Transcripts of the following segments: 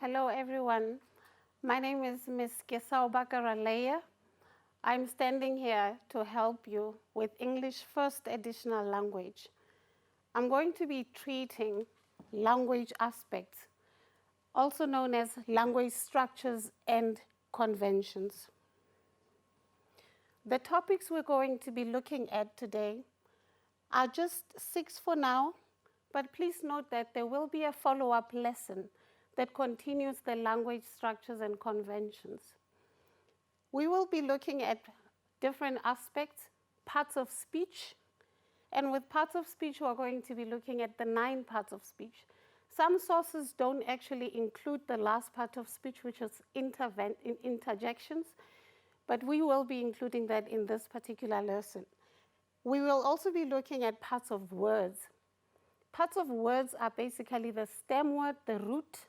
Hello, everyone. My name is Ms. Kesaobakaraleya. I'm standing here to help you with English First Additional Language. I'm going to be treating language aspects, also known as language structures and conventions. The topics we're going to be looking at today are just 6 for now, but please note that there will be a follow-up lesson that continues the language structures and conventions. We will be looking at different aspects, parts of speech, and with parts of speech, we're going to be looking at the 9 parts of speech. Some sources don't actually include the last part of speech, which is interjections, but we will be including that in this particular lesson. We will also be looking at parts of words. Parts of words are basically the stem word, the root,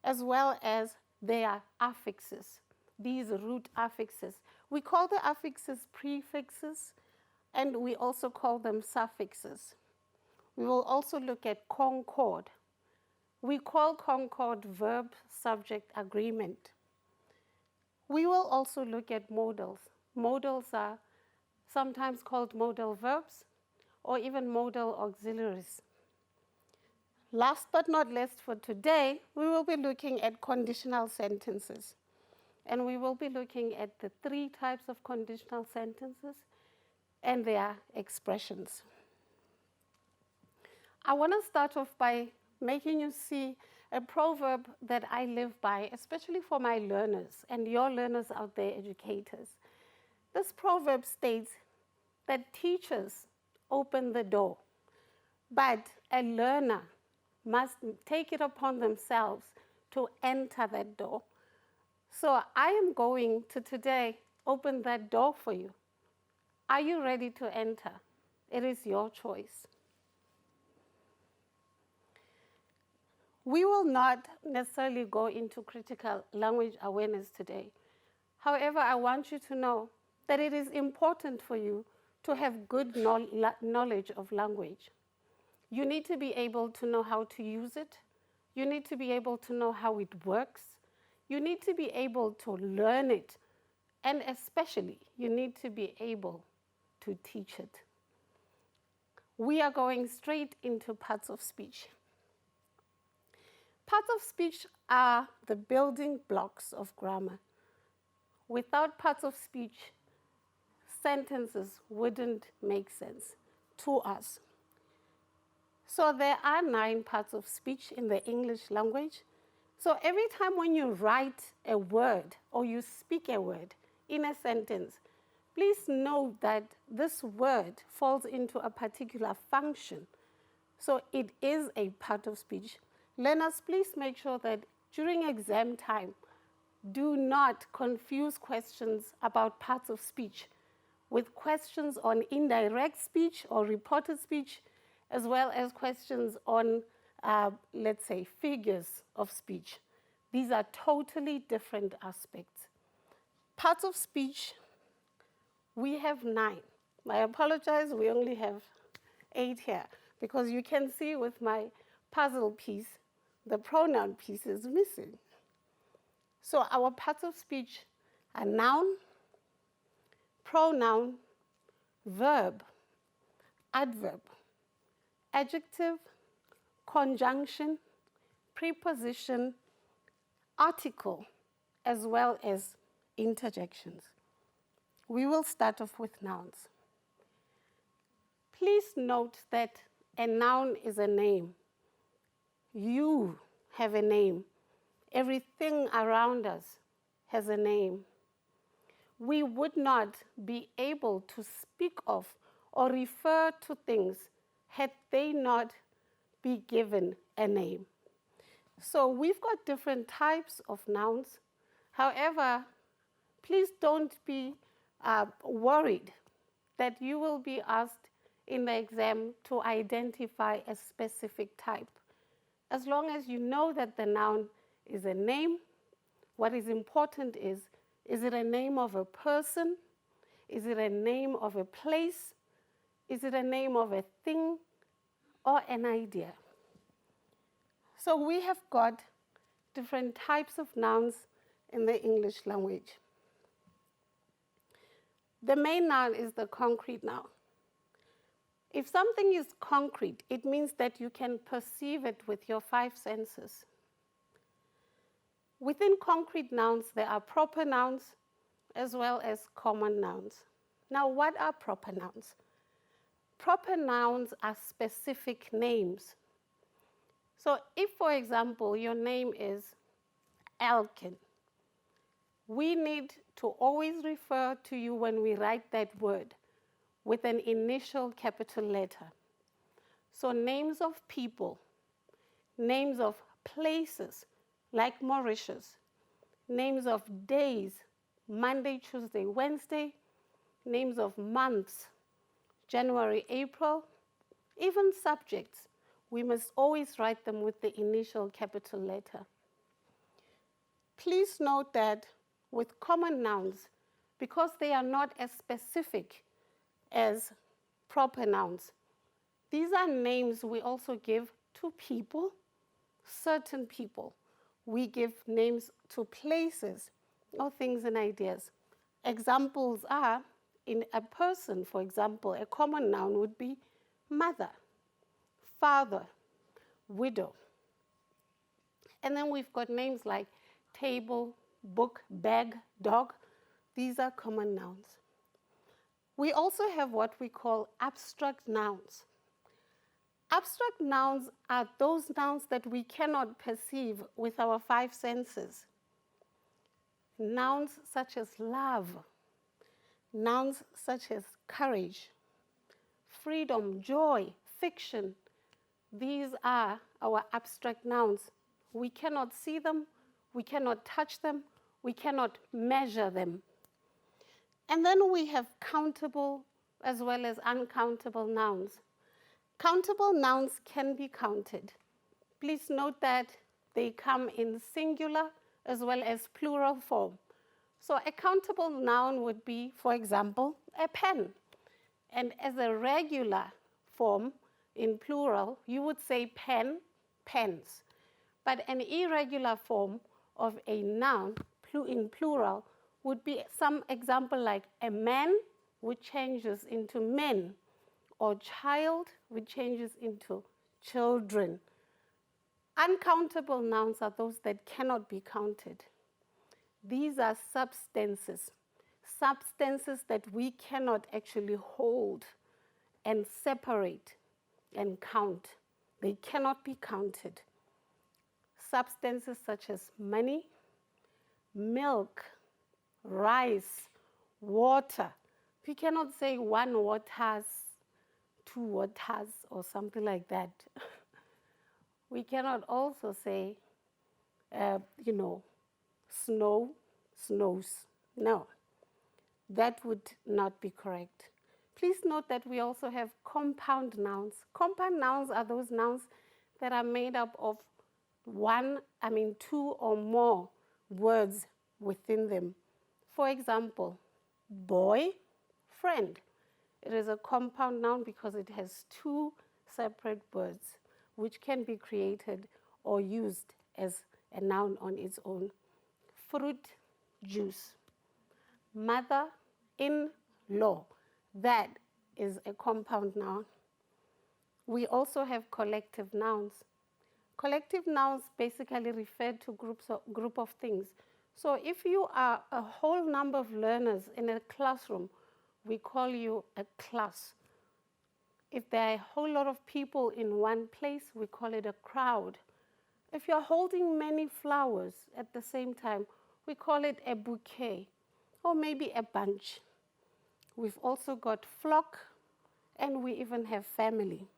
as well as their affixes, these root affixes. We call the affixes prefixes, and we also call them suffixes. We will also look at concord. We call concord verb subject agreement. We will also look at modals. Modals are sometimes called modal verbs or even modal auxiliaries. Last but not least for today, we will be looking at conditional sentences. And we will be looking at the 3 types of conditional sentences and their expressions. I want to start off by making you see a proverb that I live by, especially for my learners and your learners out there, educators. This proverb states that teachers open the door, but a learner must take it upon themselves to enter that door. So I am going to today open that door for you. Are you ready to enter? It is your choice. We will not necessarily go into critical language awareness today. However, I want you to know that it is important for you to have good knowledge of language. You need to be able to know how to use it. You need to be able to know how it works. You need to be able to learn it. And especially, you need to be able to teach it. We are going straight into parts of speech. Parts of speech are the building blocks of grammar. Without parts of speech, sentences wouldn't make sense to us. So there are 9 parts of speech in the English language. So every time when you write a word or you speak a word in a sentence, please know that this word falls into a particular function. So it is a part of speech. Learners, please make sure that during exam time, do not confuse questions about parts of speech with questions on indirect speech or reported speech, as well as questions on, let's say, figures of speech. These are totally different aspects. Parts of speech, we have 9. I apologize, we only have 8 here, because you can see with my puzzle piece, the pronoun piece is missing. So our parts of speech are noun, pronoun, verb, adverb, adjective, conjunction, preposition, article, as well as interjections. We will start off with nouns. Please note that a noun is a name. You have a name. Everything around us has a name. We would not be able to speak of or refer to things had they not be given a name. So we've got different types of nouns. However, please don't be worried that you will be asked in the exam to identify a specific type. As long as you know that the noun is a name, what is important is it a name of a person? Is it a name of a place? Is it a name of a thing or an idea? So we have got different types of nouns in the English language. The main noun is the concrete noun. If something is concrete, it means that you can perceive it with your five senses. Within concrete nouns, there are proper nouns as well as common nouns. Now, what are proper nouns? Proper nouns are specific names. So if, for example, your name is Elkin, we need to always refer to you when we write that word with an initial capital letter. So names of people, names of places like Mauritius, names of days, Monday, Tuesday, Wednesday, names of months, January, April, even subjects, we must always write them with the initial capital letter. Please note that with common nouns, because they are not as specific as proper nouns, these are names we also give to people, certain people. We give names to places or things and ideas. Examples are, in a person, for example, a common noun would be mother, father, widow. And then we've got names like table, book, bag, dog. These are common nouns. We also have what we call abstract nouns. Abstract nouns are those nouns that we cannot perceive with our five senses. Nouns such as love, nouns such as courage, freedom, joy, fiction. These are our abstract nouns. We cannot see them, we cannot touch them, we cannot measure them. And then we have countable as well as uncountable nouns. Countable nouns can be counted. Please note that they come in singular as well as plural form. So a countable noun would be, for example, a pen. And as a regular form in plural, you would say pen, pens. But an irregular form of a noun in plural would be some example like a man, which changes into men, or child, which changes into children. Uncountable nouns are those that cannot be counted. These are substances, substances that we cannot actually hold and separate and count. They cannot be counted. Substances such as money, milk, rice, water. We cannot say one waters, two waters, or something like that. We cannot also say, snow, snows. No, that would not be correct. Please note that we also have compound nouns. Compound nouns are those nouns that are made up of two or more words within them. For example, boy, friend. It is a compound noun because it has two separate words which can be created or used as a noun on its own. Fruit, juice. Mother-in-law. That is a compound noun. We also have collective nouns. Collective nouns basically refer to group of things. So if you are a whole number of learners in a classroom, we call you a class. If there are a whole lot of people in one place, we call it a crowd. If you're holding many flowers at the same time, we call it a bouquet, or maybe a bunch. We've also got flock, and we even have family.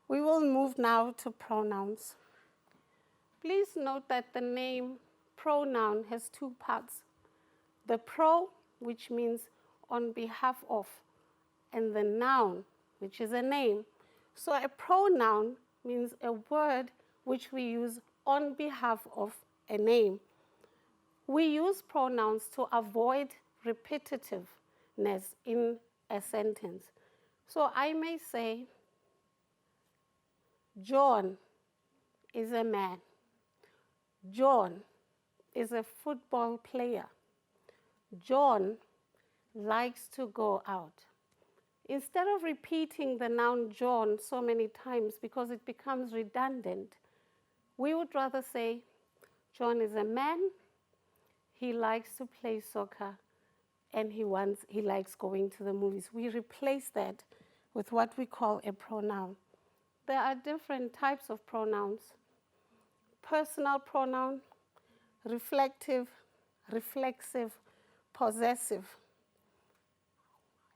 We will move now to pronouns. Please note that the name pronoun has two parts. The pro, which means on behalf of, and the noun, which is a name. So a pronoun means a word which we use on behalf of a name. We use pronouns to avoid repetitiveness in a sentence. So I may say, John is a man. John is a football player. John likes to go out. Instead of repeating the noun John so many times because it becomes redundant, we would rather say, John is a man, he likes to play soccer, and he likes going to the movies. We replace that with what we call a pronoun. There are different types of pronouns. Personal pronoun, reflective, reflexive, possessive.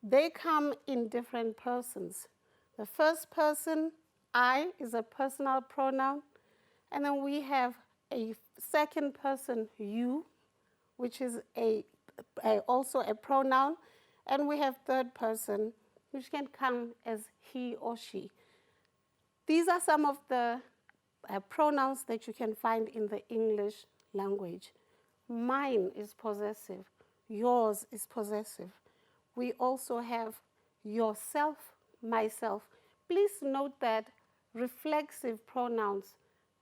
They come in different persons. The first person, I, is a personal pronoun. And then we have a second person, you, which is also a pronoun. And we have third person, which can come as he or she. These are some of the pronouns that you can find in the English language. Mine is possessive. Yours is possessive. We also have yourself, myself. Please note that reflexive pronouns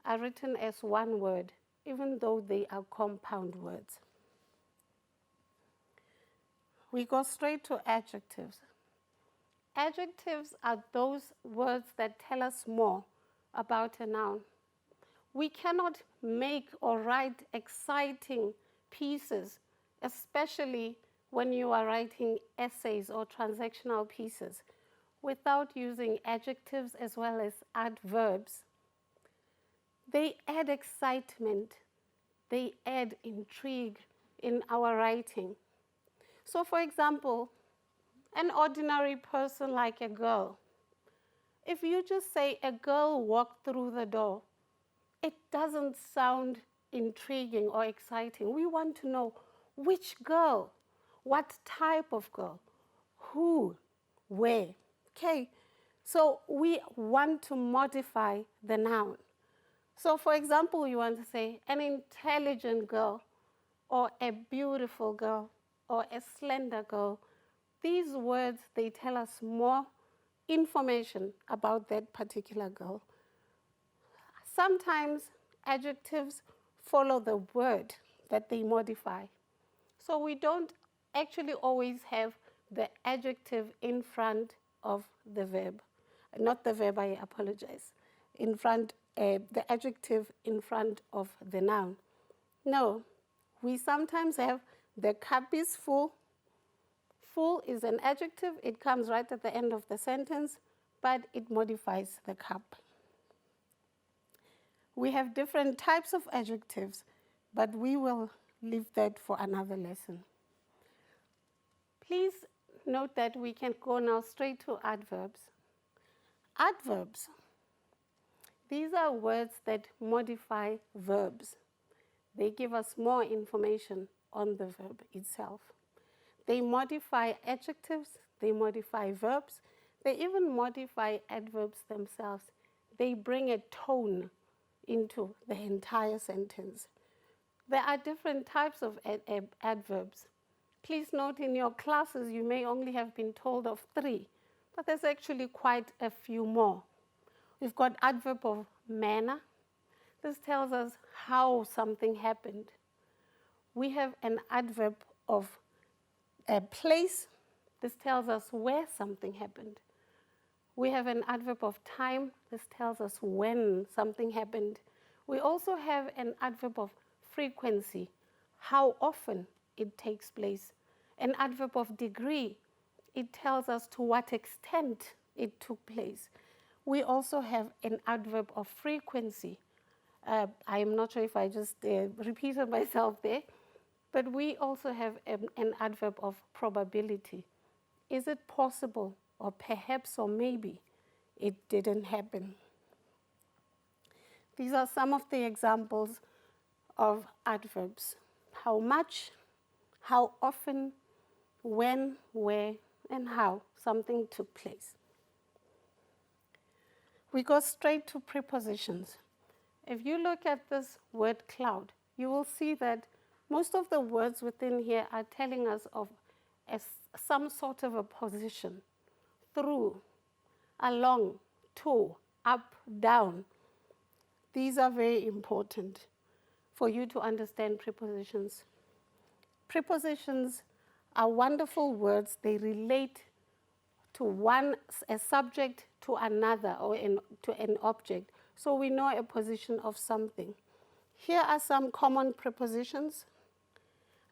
are written as one word, even though they are compound words. We go straight to adjectives. Adjectives are those words that tell us more about a noun. We cannot make or write exciting pieces, especially when you are writing essays or transactional pieces, without using adjectives as well as adverbs. They add excitement, they add intrigue in our writing. So for example, an ordinary person like a girl, if you just say a girl walked through the door, it doesn't sound intriguing or exciting. We want to know which girl, what type of girl, who, where. Okay, so we want to modify the noun. So for example, you want to say an intelligent girl, or a beautiful girl, or a slender girl. These words, they tell us more information about that particular girl. Sometimes adjectives follow the word that they modify. So we don't actually always have the adjective in front of the verb. Not the verb, I apologize. The adjective in front of the noun. No, we sometimes have the cup is full. Full is an adjective. It comes right at the end of the sentence, but it modifies the cup. We have different types of adjectives, but we will leave that for another lesson. Please note that we can go now straight to adverbs. Adverbs, these are words that modify verbs. They give us more information on the verb itself. They modify adjectives, they modify verbs, they even modify adverbs themselves. They bring a tone into the entire sentence. There are different types of adverbs. Please note in your classes you may only have been told of 3, but there's actually quite a few more. We've got adverb of manner. This tells us how something happened. We have an adverb of a place. This tells us where something happened. We have an adverb of time. This tells us when something happened. We also have an adverb of frequency, how often it takes place. An adverb of degree, it tells us to what extent it took place. We also have an adverb of frequency. I am not sure if I just repeated myself there, but we also have an adverb of probability. Is it possible, or perhaps, or maybe it didn't happen? These are some of the examples of adverbs. How much, how often, when, where, and how something took place. We go straight to prepositions. If you look at this word cloud, you will see that most of the words within here are telling us of some sort of a position. Through, along, to, up, down. These are very important for you to understand prepositions. Prepositions are wonderful words. They relate to a subject to another, or to an object. So we know a position of something. Here are some common prepositions.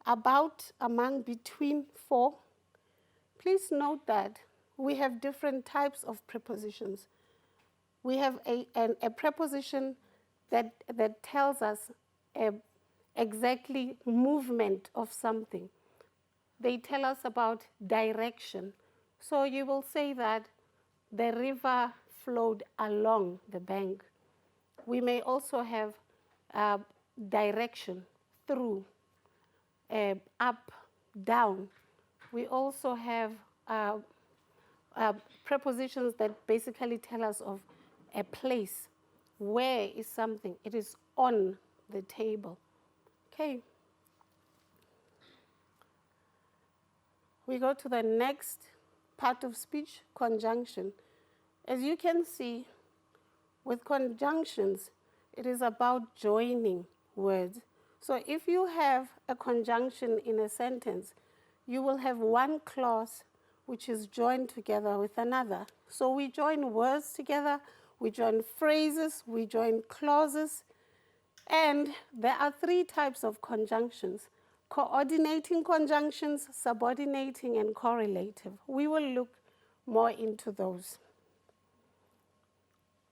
About, among, between, for. Please note that we have different types of prepositions. We have a preposition that tells us exactly movement of something. They tell us about direction. So you will say that the river flowed along the bank. We may also have direction, through, up, down. We also have prepositions that basically tell us of a place. Where is something? It is on the table. Okay. We go to the next part of speech, conjunction. As you can see, with conjunctions, it is about joining words. So if you have a conjunction in a sentence, you will have one clause which is joined together with another. So we join words together, we join phrases, we join clauses, and there are three types of conjunctions: coordinating conjunctions, subordinating, and correlative. We will look more into those.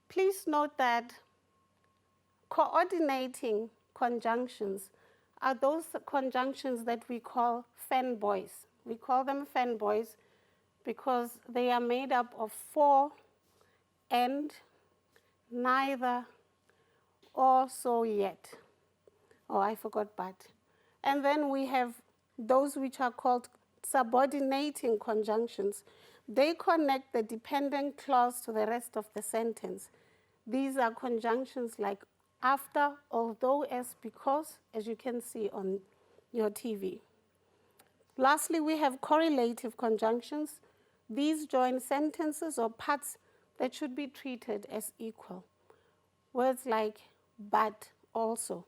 Please note that coordinating conjunctions are those conjunctions that we call fanboys. We call them fanboys because they are made up of for, and, neither, or, so, yet. Oh, I forgot but. And then we have those which are called subordinating conjunctions. They connect the dependent clause to the rest of the sentence. These are conjunctions like after, although, as, because, as you can see on your TV. Lastly, we have correlative conjunctions. These join sentences or parts that should be treated as equal. Words like but, also,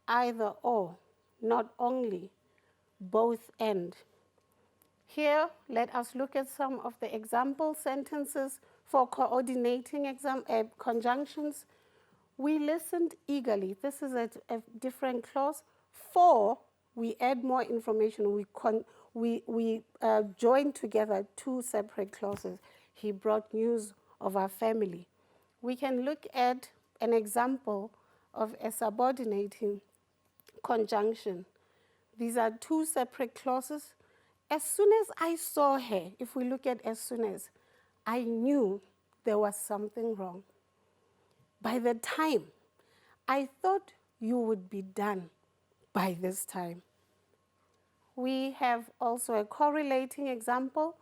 either or, not only, both, and. Here, let us look at some of the example sentences for coordinating conjunctions. We listened eagerly. This is a different clause. For, we add more information. We join together two separate clauses. He brought news of our family. We can look at an example of a subordinating conjunction. These are two separate clauses. As soon as I saw her, if we look at as soon as, I knew there was something wrong. By the time, I thought you would be done by this time. We have also a correlating example.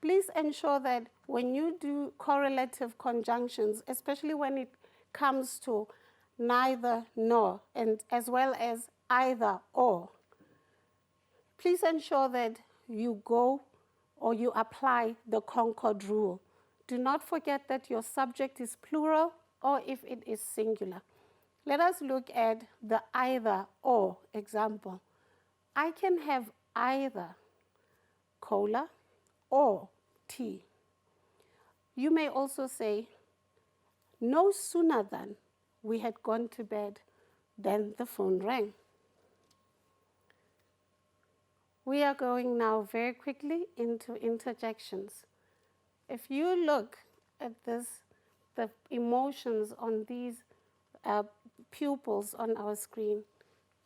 Please ensure that when you do correlative conjunctions, especially when it comes to neither nor, and as well as either or, please ensure that you go or you apply the Concord rule. Do not forget that your subject is plural or if it is singular. Let us look at the either or example. I can have either cola or tea. You may also say, no sooner than we had gone to bed than the phone rang. We are going now very quickly into interjections. If you look at this, the emotions on these pupils on our screen,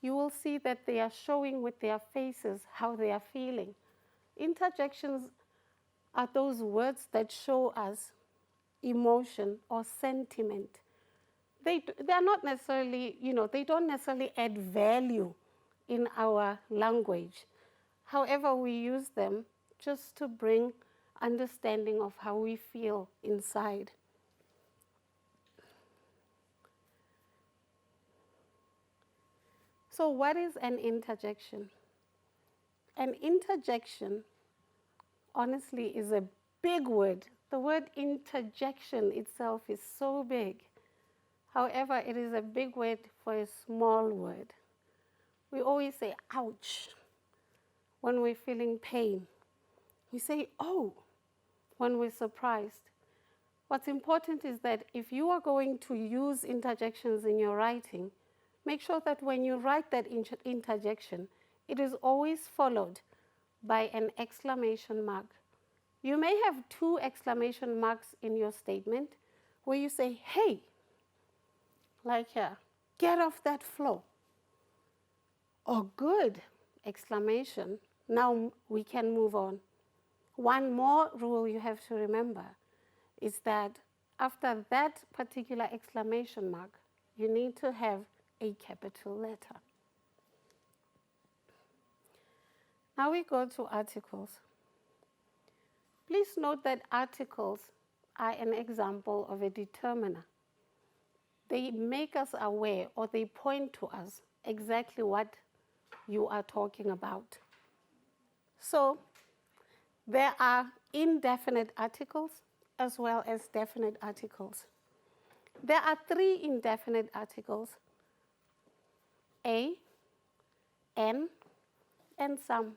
you will see that they are showing with their faces how they are feeling. Interjections are those words that show us emotion or sentiment. They are not necessarily, they don't necessarily add value in our language. However, we use them just to bring understanding of how we feel inside. So what is an interjection? An interjection, honestly, is a big word. The word interjection itself is so big. However, it is a big word for a small word. We always say, ouch, when we're feeling pain. We say, oh, when we're surprised. What's important is that if you are going to use interjections in your writing, make sure that when you write that interjection, it is always followed by an exclamation mark. You may have 2 exclamation marks in your statement where you say, hey, like here, get off that floor. Or good, exclamation. Now we can move on. One more rule you have to remember is that after that particular exclamation mark, you need to have a capital letter. Now we go to articles. Please note that articles are an example of a determiner. They make us aware, or they point to us exactly what you are talking about. So there are indefinite articles as well as definite articles. There are 3 indefinite articles: a, an, and some.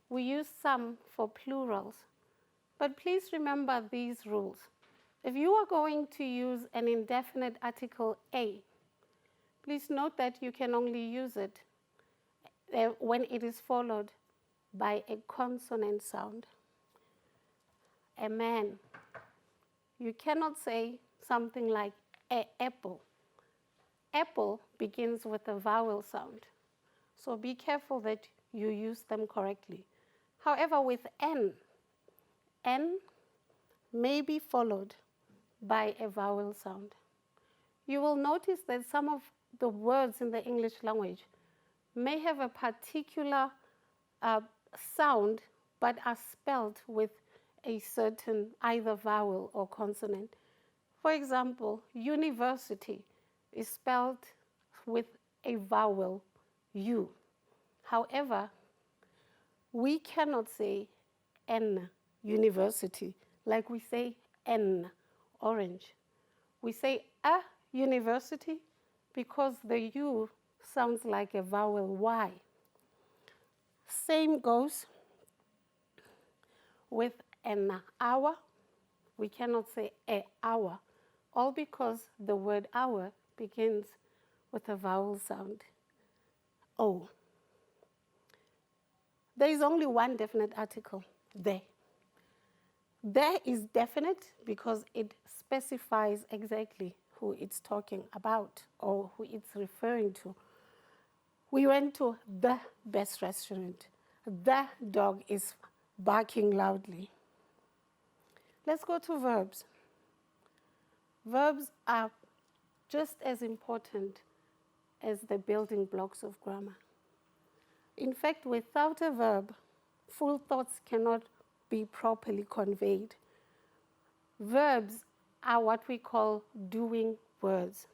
We use some for plurals. But please remember these rules. If you are going to use an indefinite article a, please note that you can only use it when it is followed by a consonant sound. A man. You cannot say something like apple. Apple begins with a vowel sound. So be careful that you use them correctly. However, with n may be followed by a vowel sound. You will notice that some of the words in the English language may have a particular sound, but are spelled with a certain either vowel or consonant. For example, university is spelled with a vowel, U. However, we cannot say N, university, like we say N, orange. We say a university because the U sounds like a vowel Y. Same goes with an hour. We cannot say a hour, all because the word hour begins with a vowel sound, O. There is only one definite article, there. There is definite because it specifies exactly who it's talking about or who it's referring to. We went to the best restaurant. The dog is barking loudly. Let's go to verbs. Verbs are just as important as the building blocks of grammar. In fact, without a verb, full thoughts cannot be properly conveyed. Verbs are what we call doing words.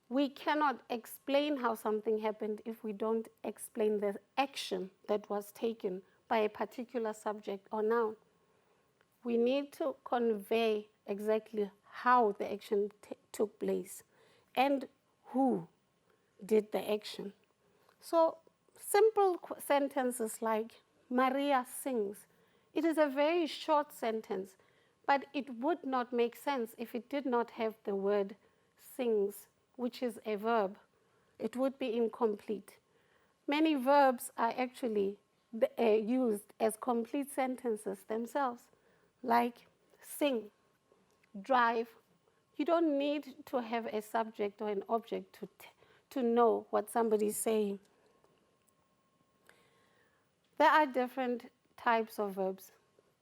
We cannot explain how something happened if we don't explain the action that was taken by a particular subject or noun. We need to convey exactly how the action took place and who did the action. So simple sentences like Maria sings. It is a very short sentence, but it would not make sense if it did not have the word sings, which is a verb. It would be incomplete. Many verbs are actually used as complete sentences themselves, like sing, drive. You don't need to have a subject or an object to know what somebody's saying. There are different types of verbs.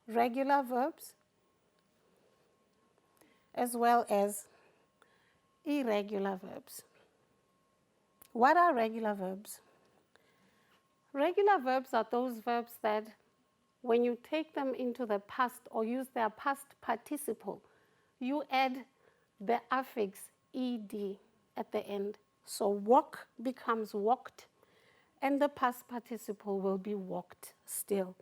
Regular verbs, as well as irregular verbs. What are regular verbs? Regular verbs are those verbs that when you take them into the past or use their past participle, you add the affix ed at the end. So walk becomes walked, and the past participle will be walked still.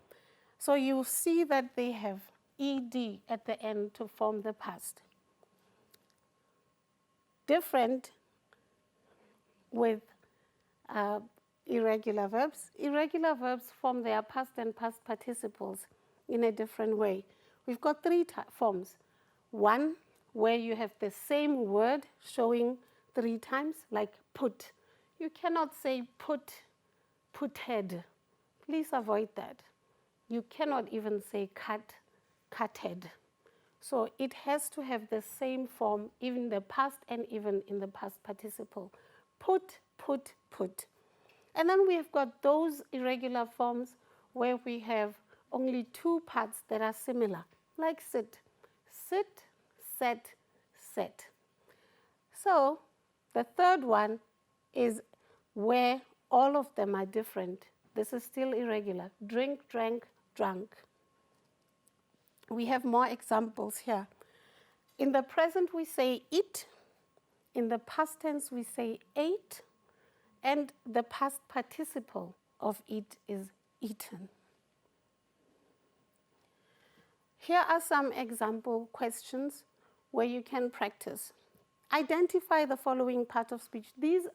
So you see that they have ed at the end to form the past. different with irregular verbs. Irregular verbs form their past and past participles in a different way. We've got three forms. One, where you have the same word showing 3 times, like put. You cannot say puted. Please avoid that. You cannot even say cutted. So it has to have the same form, even the past and even in the past participle. Put. And then we've got those irregular forms where we have only 2 parts that are similar, like sit. Sit, sat, sat. So the third one is where all of them are different. This is still irregular. Drink, drank, drunk. We have more examples here. In the present, we say eat. In the past tense, we say ate. And the past participle of eat is eaten. Here are some example questions where you can practice. Identify the following part of speech. This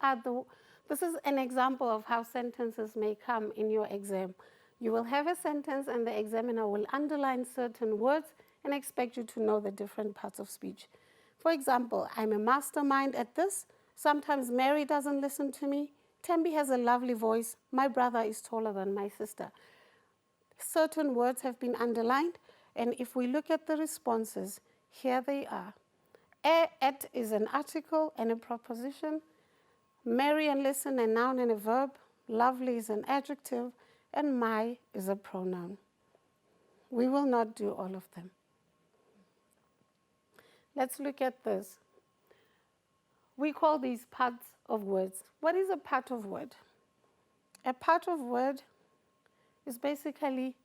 is an example of how sentences may come in your exam. You will have a sentence and the examiner will underline certain words and expect you to know the different parts of speech. For example, I'm a mastermind at this. Sometimes Mary doesn't listen to me. Tembi has a lovely voice. My brother is taller than my sister. Certain words have been underlined, and if we look at the responses, here they are. At is an article and a preposition. Marry and listen, a noun and a verb. Lovely is an adjective, and my is a pronoun. We will not do all of them. Let's look at this. We call these parts of words. What is a part of word? A part of word is basically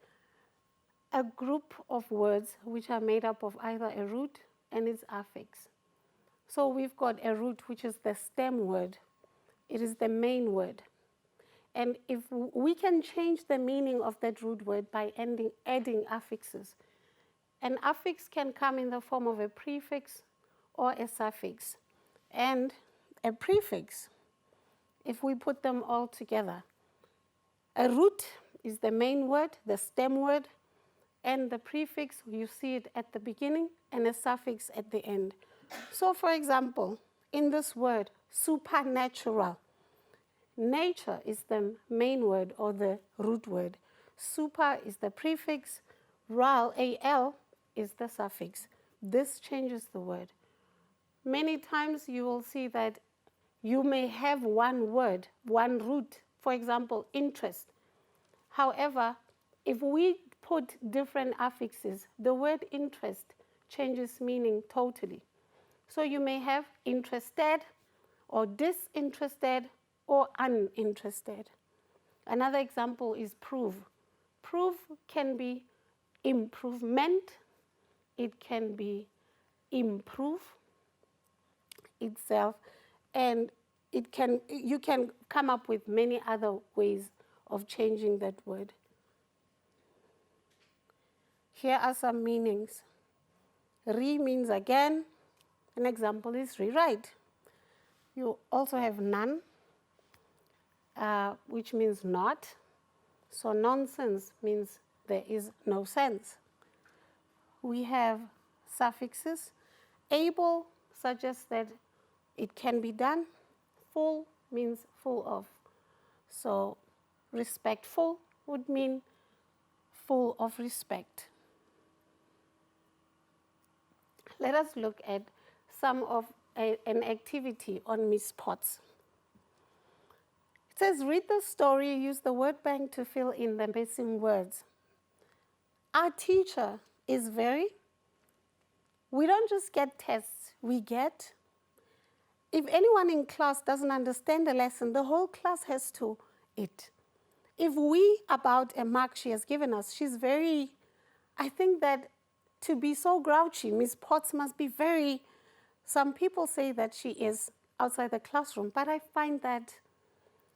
a group of words which are made up of either a root and its affix. So we've got a root, which is the stem word. It is the main word. And if we can change the meaning of that root word by adding affixes. An affix can come in the form of a prefix or a suffix. And a prefix, if we put them all together, a root is the main word, the stem word, and the prefix, you see it at the beginning, and a suffix at the end. So, for example, in this word, supernatural, nature is the main word or the root word. Super is the prefix, ral, al, is the suffix. This changes the word. Many times you will see that you may have one word, one root, for example, interest. However, if we put different affixes, the word interest changes meaning totally. So you may have interested or disinterested or uninterested. Another example is prove. Prove can be improvement, it can be improve itself, and you can come up with many other ways of changing that word. Here are some meanings. Re means again. An example is rewrite. You also have none, which means not. So nonsense means there is no sense. We have suffixes. Able suggests that it can be done. Full means full of. So respectful would mean full of respect. Let us look at some of an activity on Miss Potts. It says, read the story, use the word bank to fill in the missing words. Our teacher is very, we don't just get tests, we get, if anyone in class doesn't understand a lesson, the whole class has to it. If we, about a mark she has given us, she's very, I think that to be so grouchy, Miss Potts must be very, some people say that she is outside the classroom, but I find that,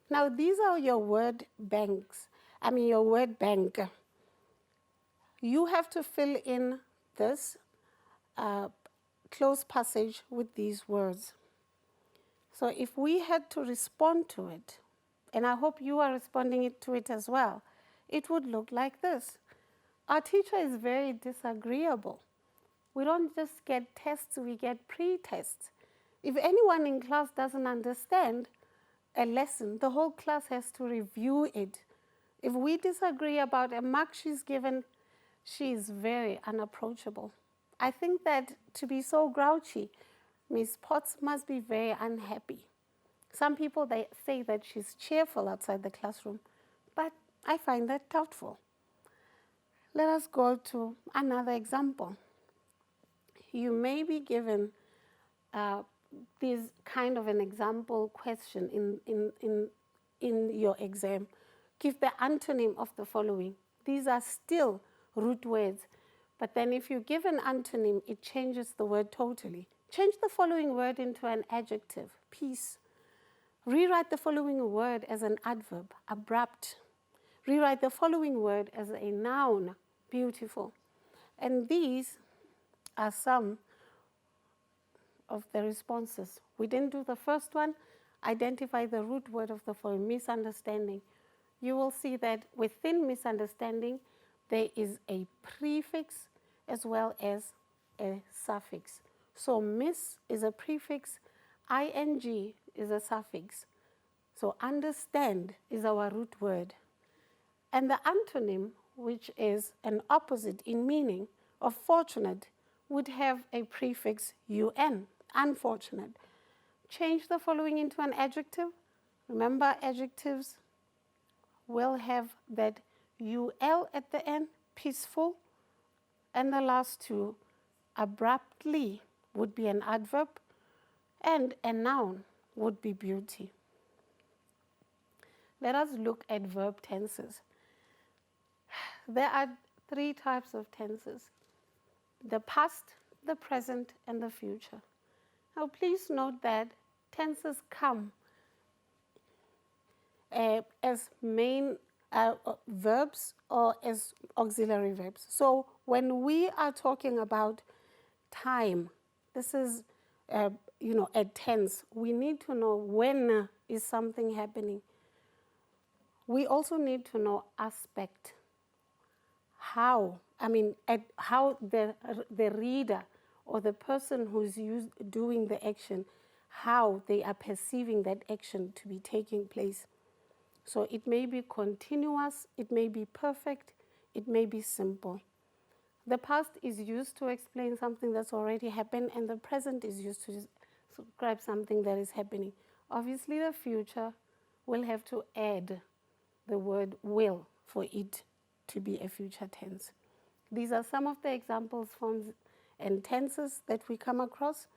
now these are your word banks, your word bank. You have to fill in this close passage with these words. So if we had to respond to it, and I hope you are responding to it as well, it would look like this. Our teacher is very disagreeable. We don't just get tests, we get pre-tests. If anyone in class doesn't understand a lesson, the whole class has to review it. If we disagree about a mark she's given, she is very unapproachable. I think that to be so grouchy, Miss Potts must be very unhappy. Some people, they say that she's cheerful outside the classroom, but I find that doubtful. Let us go to another example. You may be given this kind of an example question in your exam. Give the antonym of the following. These are still root words, but then if you give an antonym, it changes the word totally. Change the following word into an adjective, peace. Rewrite the following word as an adverb, abrupt. Rewrite the following word as a noun, beautiful. And these are some of the responses. We didn't do the first one. Identify the root word of the following, misunderstanding. You will see that within misunderstanding, there is a prefix as well as a suffix. So miss is a prefix, ing is a suffix. So understand is our root word. And the antonym, which is an opposite in meaning of fortunate, would have a prefix un, unfortunate. Change the following into an adjective. Remember, adjectives will have that ul at the end, peaceful, and the last two, abruptly, would be an adverb, and a noun would be beauty. Let us look at verb tenses. There are three types of tenses: the past, the present, and the future. Now, please note that tenses come as main verbs or as auxiliary verbs. So when we are talking about time, this is, a tense. We need to know when is something happening. We also need to know aspect. How the reader or the person who's doing the action, how they are perceiving that action to be taking place. So it may be continuous, it may be perfect, it may be simple. The past is used to explain something that's already happened, and the present is used to describe something that is happening. Obviously, the future will have to add the word will for it to be a future tense. These are some of the examples, forms, and tenses that we come across.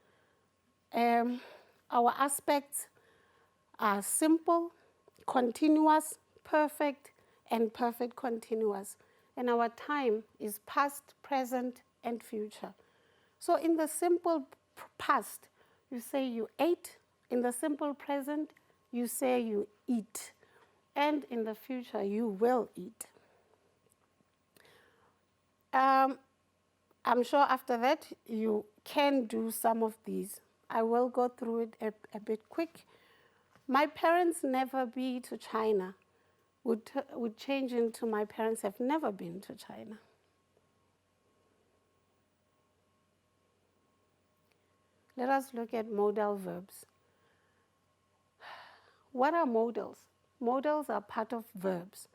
Our aspects are simple, continuous, perfect, and perfect continuous. And our time is past, present, and future. So in the simple past, you say you ate. In the simple present, you say you eat. And in the future, you will eat. I'm sure after that, you can do some of these. I will go through it a bit quick. My parents never been to China would change into my parents have never been to China. Let us look at modal verbs. What are modals? Modals are part of verbs,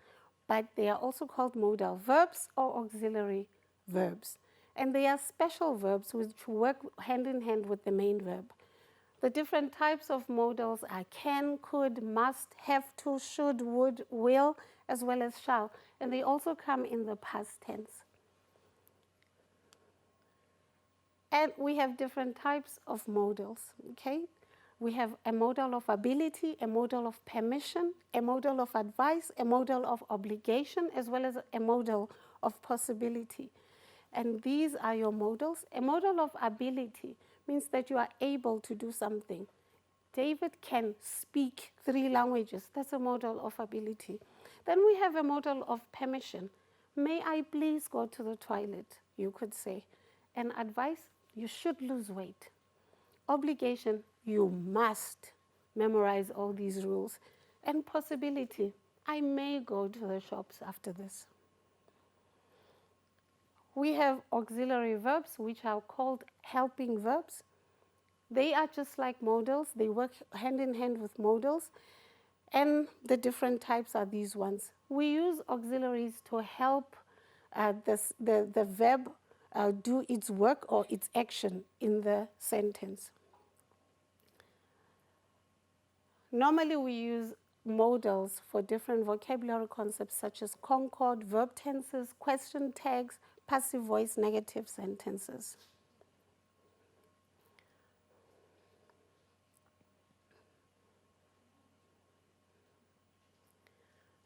but they are also called modal verbs or auxiliary verbs. And they are special verbs which work hand in hand with the main verb. The different types of modals are can, could, must, have to, should, would, will, as well as shall. And they also come in the past tense. And we have different types of modals, okay? We have a modal of ability, a modal of permission, a modal of advice, a modal of obligation, as well as a modal of possibility. And these are your modals. A modal of ability means that you are able to do something. David can speak 3 languages. That's a modal of ability. Then we have a modal of permission. May I please go to the toilet, you could say. And advice, you should lose weight. Obligation, you must. memorize all these rules. And possibility, I may go to the shops after this. We have auxiliary verbs, which are called helping verbs. They are just like modals. They work hand in hand with modals. And the different types are these ones. We use auxiliaries to help the verb do its work or its action in the sentence. Normally, we use modals for different vocabulary concepts such as concord, verb tenses, question tags, passive voice, negative sentences.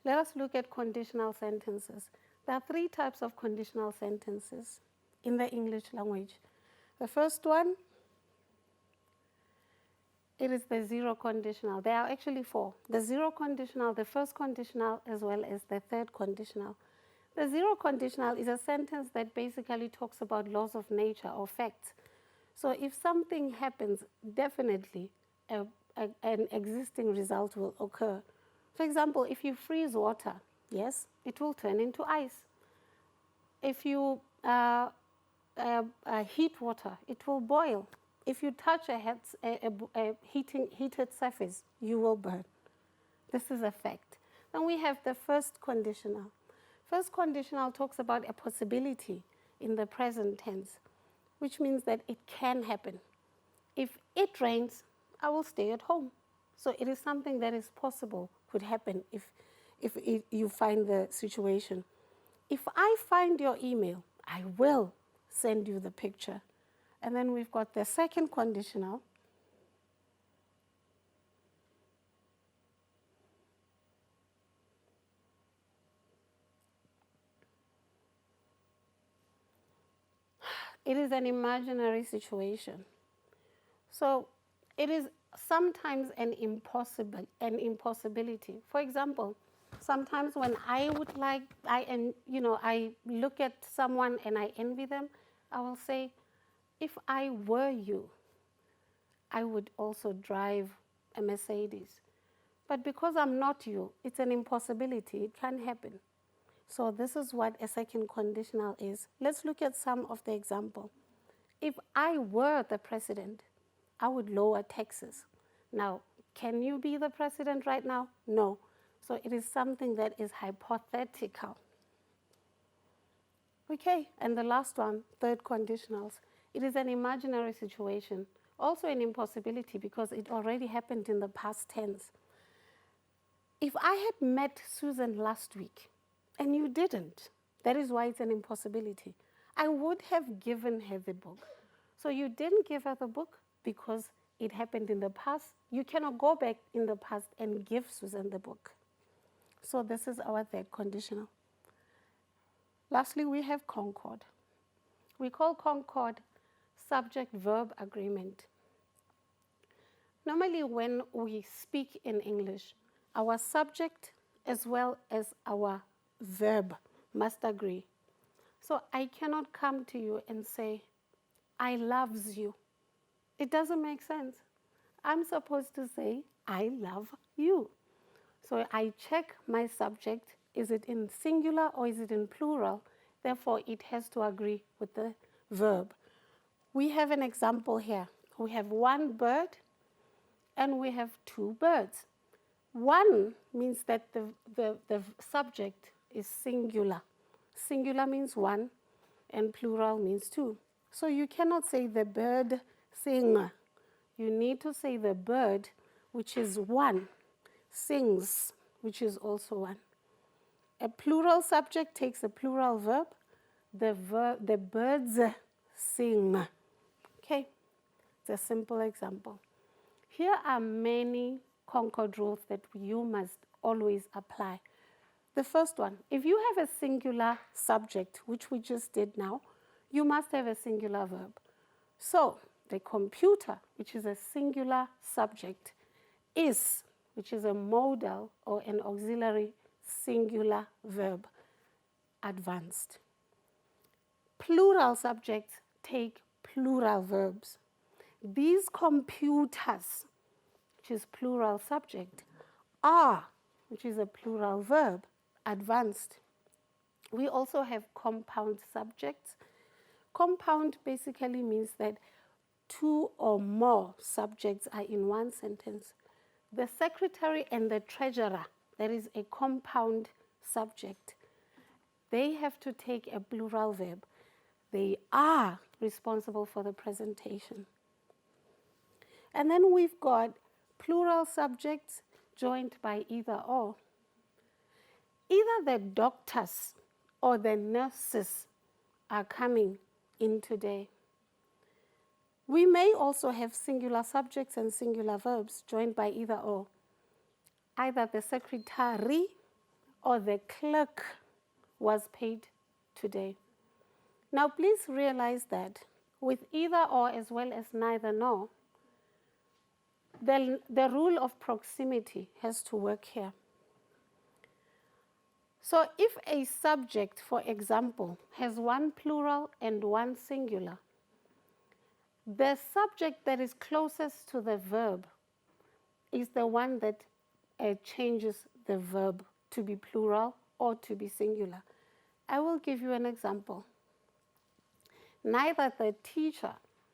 Let us look at conditional sentences. There are three types of conditional sentences in the English language. The first one, it is the zero conditional. There are actually four. The zero conditional, the first conditional, as well as the third conditional. The zero conditional is a sentence that basically talks about laws of nature or facts. So if something happens, definitely an existing result will occur. For example, if you freeze water, yes, it will turn into ice. If you heat water, it will boil. If you touch a heated surface, you will burn. This is a fact. Then we have the first conditional. First conditional talks about a possibility in the present tense, which means that it can happen. If it rains, I will stay at home. So it is something that is possible, could happen if you find the situation. If I find your email, I will send you the picture. And then we've got the second conditional. It is an imaginary situation. So it is sometimes an impossibility. For example, sometimes when I look at someone and I envy them, I will say, if I were you, I would also drive a Mercedes. But because I'm not you, it's an impossibility. It can't happen. So this is what a second conditional is. Let's look at some of the example. If I were the president, I would lower taxes. Now, can you be the president right now? No. So it is something that is hypothetical. Okay, and the last one, third conditionals. It is an imaginary situation, also an impossibility because it already happened in the past tense. If I had met Susan last week and you didn't, that is why it's an impossibility. I would have given her the book. So you didn't give her the book because it happened in the past. You cannot go back in the past and give Susan the book. So this is our third conditional. Lastly, we have concord. We call concord subject-verb agreement. Normally, when we speak in English, our subject as well as our verb must agree. So I cannot come to you and say, I loves you. It doesn't make sense. I'm supposed to say, I love you. So I check my subject, is it in singular or is it in plural? Therefore, it has to agree with the verb. We have an example here. We have one bird and we have two birds. One means that the subject is singular. Singular means one and plural means two. So you cannot say the bird sing. You need to say the bird, which is one, sings, which is also one. A plural subject takes a plural verb. The birds sing. Okay, it's a simple example. Here are many concord rules that you must always apply. The first one, if you have a singular subject, which we just did now, you must have a singular verb. So the computer, which is a singular subject, is, which is a modal or an auxiliary singular verb, advanced. Plural subjects take plural verbs. These computers, which is plural subject, are, which is a plural verb, advanced. We also have compound subjects. Compound basically means that two or more subjects are in one sentence. The secretary and the treasurer, that is a compound subject. They have to take a plural verb. They are responsible for the presentation. And then we've got plural subjects joined by either or. Either the doctors or the nurses are coming in today. We may also have singular subjects and singular verbs joined by either or. Either the secretary or the clerk was paid today. Now please realize that with either or as well as neither nor, the rule of proximity has to work here. So if a subject, for example, has one plural and one singular, the subject that is closest to the verb is the one that changes the verb to be plural or to be singular. I will give you an example. Neither the teacher,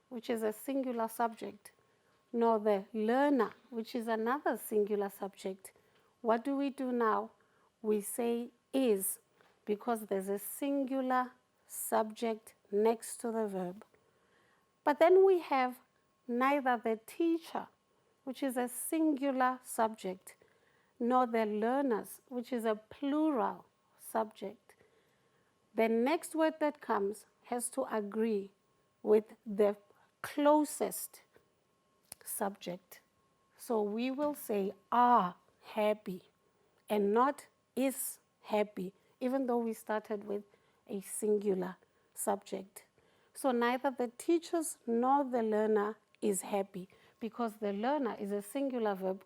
which is a singular subject, nor the learner, which is another singular subject. What do we do now? We say is, because there's a singular subject next to the verb. But then we have neither the teacher, which is a singular subject, nor the learners, which is a plural subject. The next word that comes has to agree with the closest subject. So we will say are happy and not is happy, even though we started with a singular subject. So neither the teachers nor the learner is happy, because the learner is a singular verb,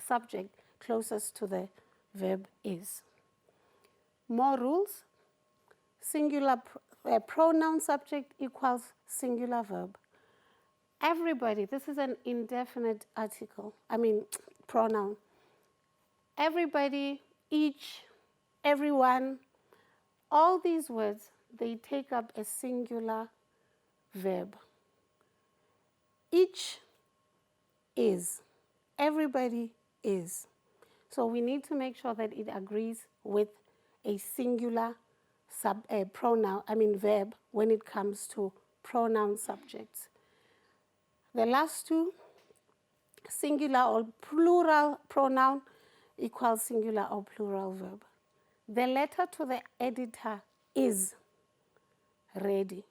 subject closest to the verb is. More rules. Singular pronoun subject equals singular verb. Everybody, this is an indefinite pronoun. Everybody, each, everyone, all these words, they take up a singular verb. Each is, everybody is. So we need to make sure that it agrees with a singular verb when it comes to pronoun subjects. The last two, singular or plural pronoun equals singular or plural verb. The letter to the editor is ready.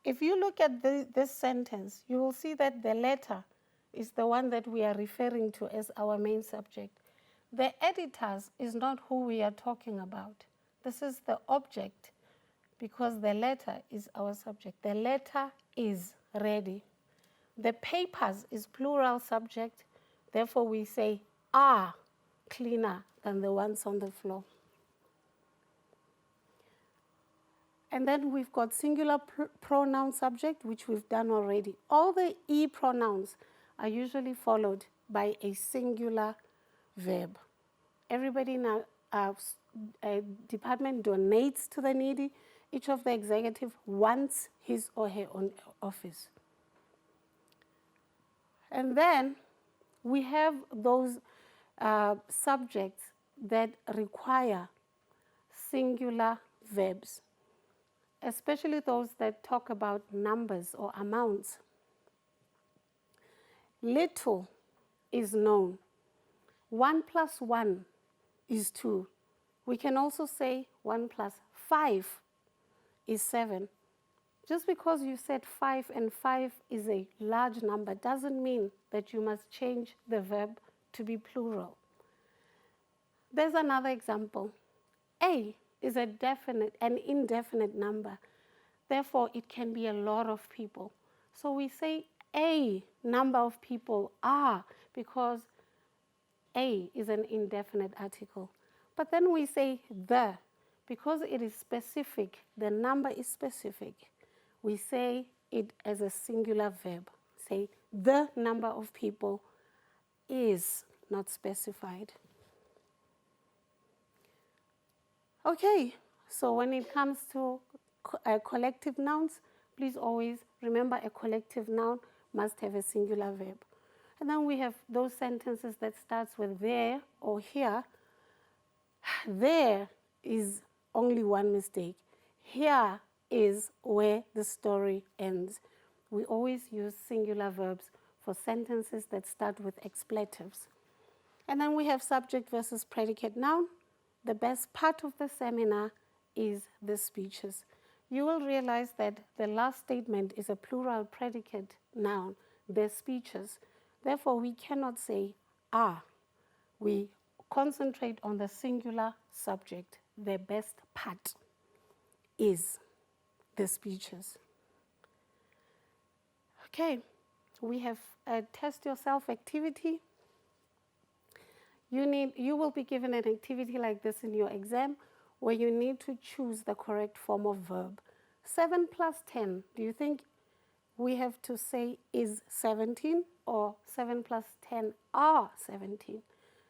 If you look at this sentence, you will see that the letter is the one that we are referring to as our main subject. The editors is not who we are talking about. This is the object, because the letter is our subject. The letter is ready. The papers is plural subject. Therefore, we say are cleaner than the ones on the floor. And then we've got singular pronoun subject, which we've done already. All the E pronouns are usually followed by a singular verb. Everybody in our department donates to the needy. Each of the executive wants his or her own office. And then we have those subjects that require singular verbs, especially those that talk about numbers or amounts. Little is known. 1 plus 1 is 2. We can also say 1 plus 5 is 7. Just because you said 5 and 5 is a large number doesn't mean that you must change the verb to be plural. There's another example. A is an indefinite number. Therefore, it can be a lot of people. So we say a number of people are, because a is an indefinite article. But then we say the, because it is specific, the number is specific. We say it as a singular verb. Say The number of people is not specified. Okay, so when it comes to collective nouns, please always remember a collective noun must have a singular verb. And then we have those sentences that starts with there or here. There is only one mistake. Here is where the story ends. We always use singular verbs for sentences that start with expletives. And then we have subject versus predicate noun. The best part of the seminar is the speeches. You will realize that the last statement is a plural predicate noun, the speeches. Therefore, we cannot say are. We concentrate on the singular subject. The best part is the speeches. Okay, we have a test yourself activity. You will be given an activity like this in your exam where you need to choose the correct form of verb. 7 plus 10, do you think we have to say is 17 or 7 plus 10 are 17?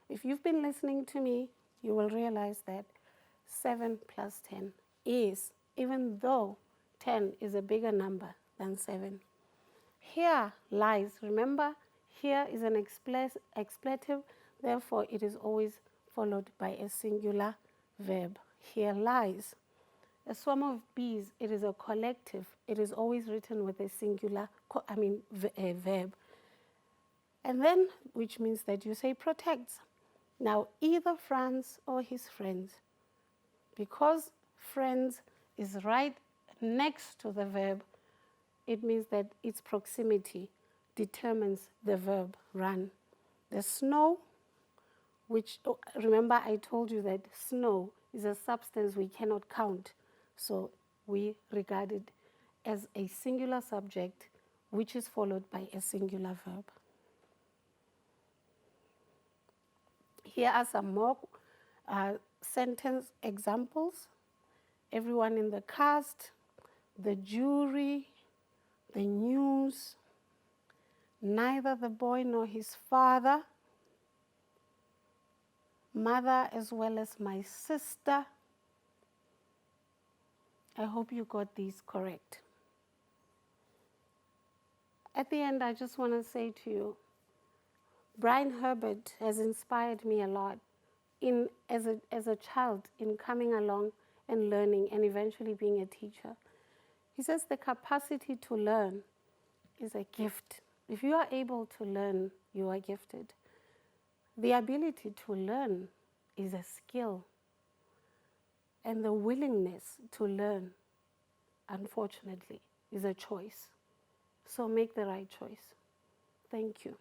If you've been listening to me, you will realize that 7 plus 10 is, even though 10 is a bigger number than 7. Here lies, remember, here is an expletive, therefore it is always followed by a singular verb. Here lies. A swarm of bees, it is a collective. It is always written with a singular, a verb. And then, which means that you say protects. Now, either Franz or his friends. Because friends is right next to the verb, it means that its proximity determines the verb run. The snow, which, remember I told you that snow is a substance we cannot count. So we regard it as a singular subject, which is followed by a singular verb. Here are some more sentence examples. Everyone in the cast, the jury, the news, neither the boy nor his father, mother as well as my sister. I hope you got these correct. At the end, I just want to say to you, Brian Herbert has inspired me a lot as a child in coming along and learning and eventually being a teacher. He says the capacity to learn is a gift. If you are able to learn, you are gifted. The ability to learn is a skill. And the willingness to learn, unfortunately, is a choice. So make the right choice. Thank you.